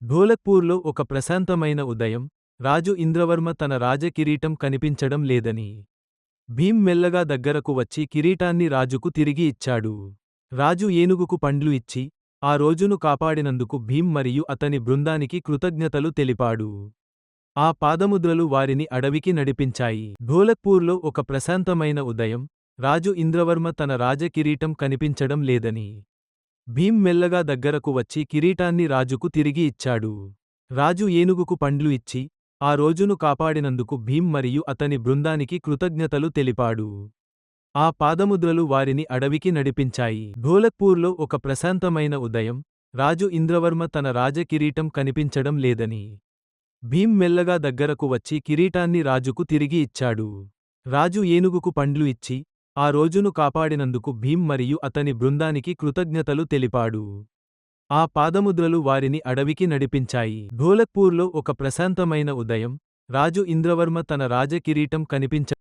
ధోలక్పూర్లో ఒక ప్రశాంతమైన ఉదయం, రాజు ఇంద్రవర్మ తన రాజకిరీటం కనిపించడం లేదని. భీమ్ మెల్లగా దగ్గరకు వచ్చి కిరీటాన్ని రాజుకు తిరిగి ఇచ్చాడు. రాజు ఏనుగుకు పండ్లు ఇచ్చి, ఆ రోజును కాపాడినందుకు భీమ్ మరియు అతని బృందానికి కృతజ్ఞతలు తెలిపాడు. ఆ పాదముద్రలు వారిని అడవికి నడిపించాయి. ధోలక్పూర్లో ఒక ప్రశాంతమైన ఉదయం, రాజు ఇంద్రవర్మ తన రాజకిరీటం కనిపించడం లేదని. భీమ్ మెల్లగా దగ్గరకు వచ్చి కిరీటాన్ని రాజుకు తిరిగి ఇచ్చాడు. రాజు ఏనుగుకు పండ్లు ఇచ్చి, ఆ రోజును కాపాడినందుకు భీమ్ మరియు అతని బృందానికి కృతజ్ఞతలు తెలిపాడు. ఆ పాదముద్రలు వారిని అడవికి నడిపించాయి. ధోలక్పూర్లో ఒక ప్రశాంతమైన ఉదయం, రాజు ఇంద్రవర్మ తన రాజకిరీటం కనిపించడం లేదని. భీమ్ మెల్లగా దగ్గరకు వచ్చి కిరీటాన్ని రాజుకు తిరిగి ఇచ్చాడు. రాజు ఏనుగుకు పండ్లు ఇచ్చి, ఆ రోజును కాపాడినందుకు భీమ్ మరియు అతని బృందానికి కృతజ్ఞతలు తెలిపాడు. ఆ పాదముద్రలు వారిని అడవికి నడిపించాయి. ధోలక్పూర్లో ఒక ప్రశాంతమైన ఉదయం, రాజు ఇంద్రవర్మ తన రాజకిరీటం కనిపించ